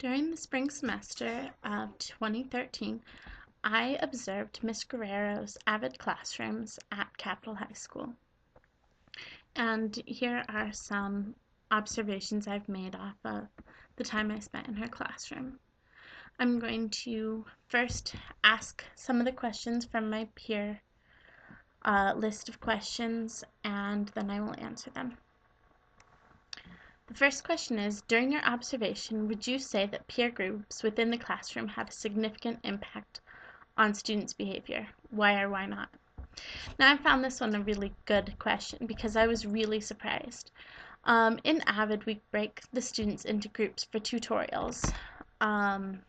During the spring semester of 2013, I observed Miss Guerrero's Avid classrooms at Capitol High School. And here are some observations I've made off of the time I spent in her classroom. I'm going to first ask some of the questions from my peer list of questions, and then I will answer them. The first question is, during your observation, would you say that peer groups within the classroom have a significant impact on students' behavior? Why or why not? Now, I found this one a really good question because I was really surprised. In AVID, we break the students into groups for tutorials, and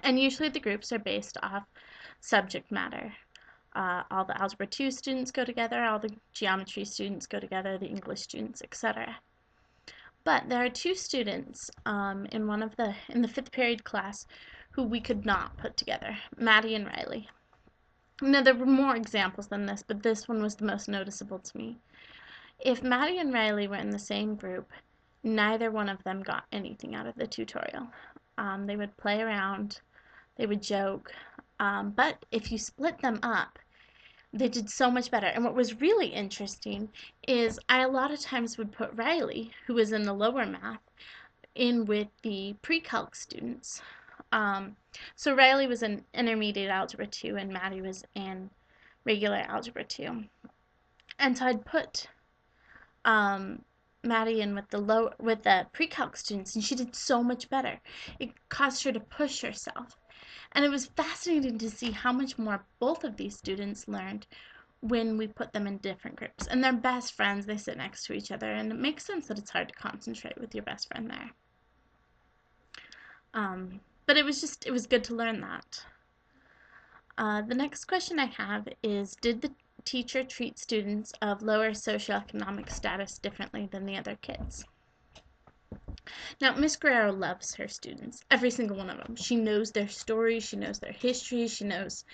usually the groups are based off subject matter. All the Algebra 2 students go together, all the geometry students go together, the English students, etc. But there are two students in the fifth period class who we could not put together, Maddie and Riley. Now, there were more examples than this, but this one was the most noticeable to me. If Maddie and Riley were in the same group, neither one of them got anything out of the tutorial. They would play around, they would joke, but if you split them up, they did so much better. And what was really interesting is I a lot of times would put Riley, who was in the lower math, in with the pre-calc students. So Riley was in intermediate algebra 2 and Maddie was in regular algebra 2. And so I'd put Maddie in with the pre-calc students, and she did so much better. It caused her to push herself. And it was fascinating to see how much more both of these students learned when we put them in different groups. And they're best friends, they sit next to each other, and it makes sense that it's hard to concentrate with your best friend there. But it was good to learn that. The next question I have is, did the teacher treat students of lower socioeconomic status differently than the other kids? Now, Miss Guerrero loves her students, every single one of them. She knows their stories, she knows their history, she knows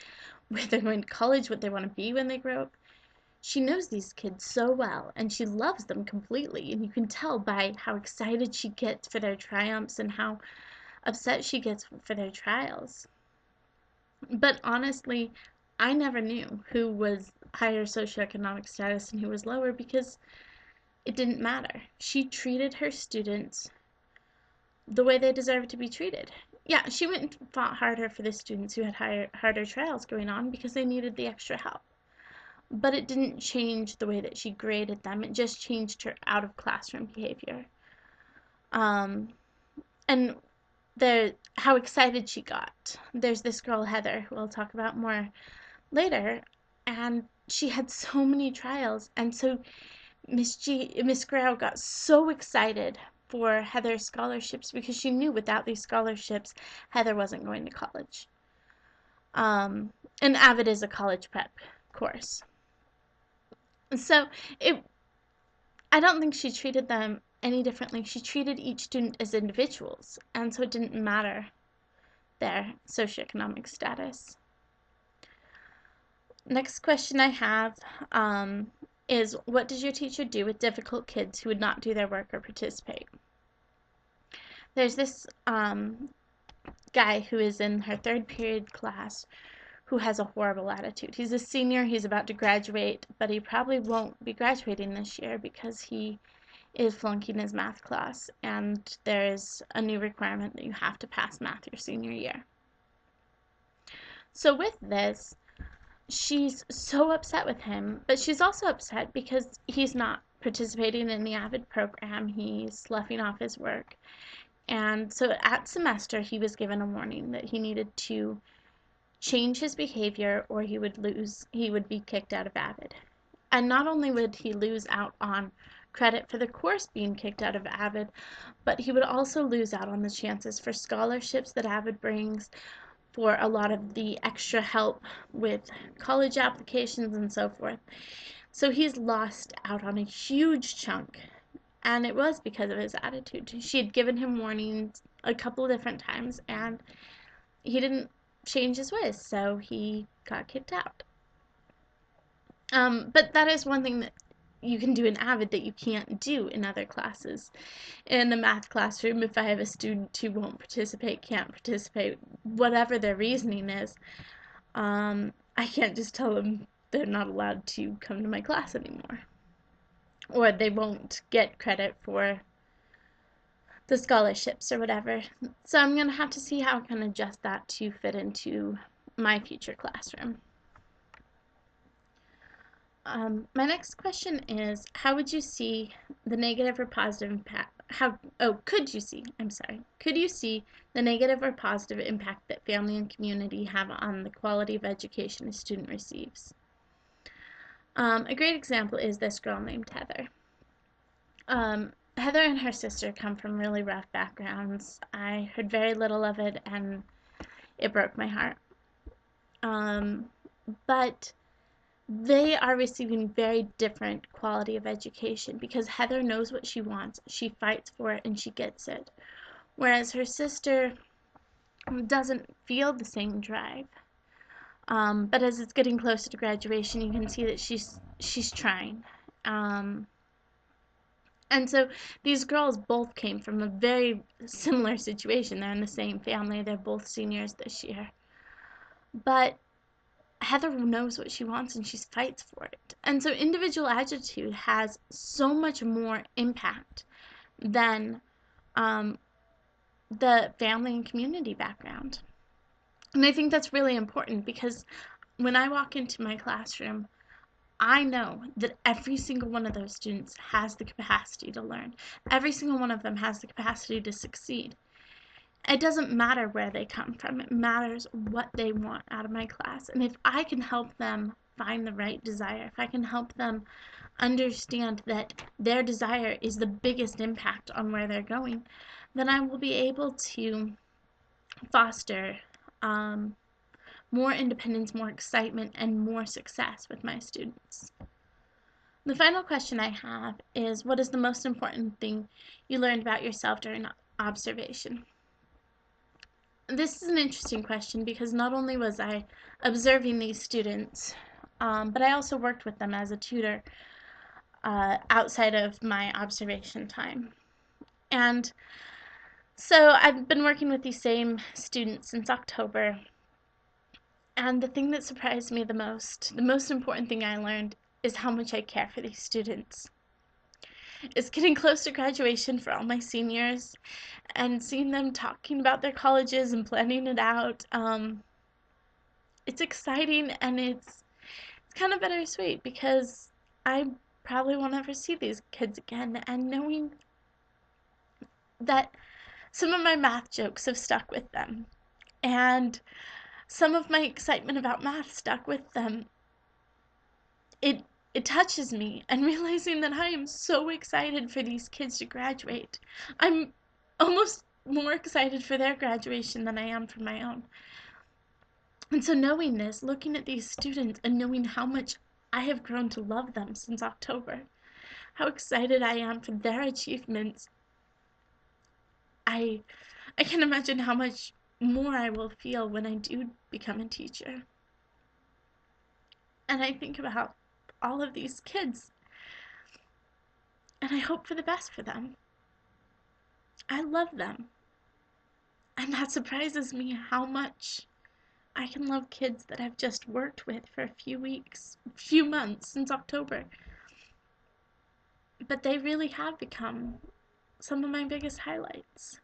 where they're going to college, what they want to be when they grow up. She knows these kids so well, and she loves them completely, and you can tell by how excited she gets for their triumphs and how upset she gets for their trials. But honestly, I never knew who was higher socioeconomic status and who was lower because it didn't matter. She treated her students the way they deserved to be treated. Yeah, she went and fought harder for the students who had harder trials going on because they needed the extra help. But it didn't change the way that she graded them. It just changed her out of classroom behavior. And how excited she got. There's this girl, Heather, who I'll talk about more later, and she had so many trials, and so Miss Guerrero got so excited for Heather's scholarships because she knew without these scholarships, Heather wasn't going to college. And AVID is a college prep course. So I don't think she treated them any differently. She treated each student as individuals, and so it didn't matter their socioeconomic status. Next question I have is, what does your teacher do with difficult kids who would not do their work or participate? There's this guy who is in her third period class who has a horrible attitude. He's a senior, he's about to graduate, but he probably won't be graduating this year because he is flunking his math class, and there is a new requirement that you have to pass math your senior year. So with this, she's so upset with him, but she's also upset because he's not participating in the AVID program. He's sloughing off his work. And so at semester, he was given a warning that he needed to change his behavior or he would be kicked out of AVID. And not only would he lose out on credit for the course being kicked out of AVID, but he would also lose out on the chances for scholarships that AVID brings, for a lot of the extra help with college applications and so forth. So he's lost out on a huge chunk, and it was because of his attitude. She had given him warnings a couple of different times, and he didn't change his ways, so he got kicked out. But that is one thing that you can do in AVID that you can't do in other classes. In a math classroom, if I have a student who won't participate, can't participate, whatever their reasoning is, I can't just tell them they're not allowed to come to my class anymore. Or they won't get credit for the scholarships or whatever. So I'm going to have to see how I can adjust that to fit into my future classroom. My next question is, how would you see the negative or positive impact, could you see the negative or positive impact that family and community have on the quality of education a student receives? A great example is this girl named Heather. Heather and her sister come from really rough backgrounds. I heard very little of it, and it broke my heart. But they are receiving very different quality of education because Heather knows what she wants, she fights for it, and she gets it. Whereas her sister doesn't feel the same drive. But as it's getting closer to graduation, you can see that she's trying. And so these girls both came from a very similar situation. They're in the same family. They're both seniors this year. But Heather knows what she wants and she fights for it. And so individual attitude has so much more impact than the family and community background. And I think that's really important because when I walk into my classroom, I know that every single one of those students has the capacity to learn. Every single one of them has the capacity to succeed. It doesn't matter where they come from. It matters what they want out of my class. And if I can help them find the right desire, if I can help them understand that their desire is the biggest impact on where they're going, then I will be able to foster more independence, more excitement, and more success with my students. The final question I have is, what is the most important thing you learned about yourself during observation? This is an interesting question because not only was I observing these students, but I also worked with them as a tutor outside of my observation time. And so I've been working with these same students since October. And the thing that surprised me the most important thing I learned, is how much I care for these students. It's getting close to graduation for all my seniors, and seeing them talking about their colleges and planning it out, it's exciting, and it's kind of bittersweet because I probably won't ever see these kids again, and knowing that some of my math jokes have stuck with them, and some of my excitement about math stuck with them, it touches me, and realizing that I am so excited for these kids to graduate. I'm almost more excited for their graduation than I am for my own. And so knowing this, looking at these students and knowing how much I have grown to love them since October, how excited I am for their achievements, I can imagine how much more I will feel when I do become a teacher. And I think about all of these kids, and I hope for the best for them. I love them. And that surprises me how much I can love kids that I've just worked with for a few months since October. But they really have become some of my biggest highlights.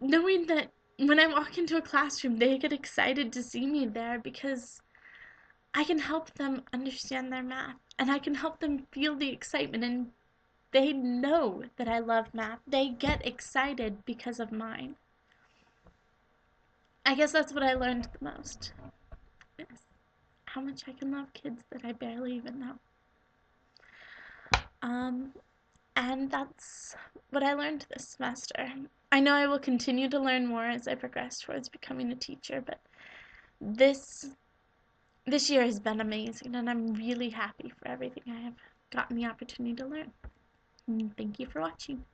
Knowing that when I walk into a classroom, they get excited to see me there because I can help them understand their math, and I can help them feel the excitement, and they know that I love math. They get excited because of mine. I guess that's what I learned the most, is how much I can love kids that I barely even know. And that's what I learned this semester. I know I will continue to learn more as I progress towards becoming a teacher, but this year has been amazing, and I'm really happy for everything I have gotten the opportunity to learn. And thank you for watching.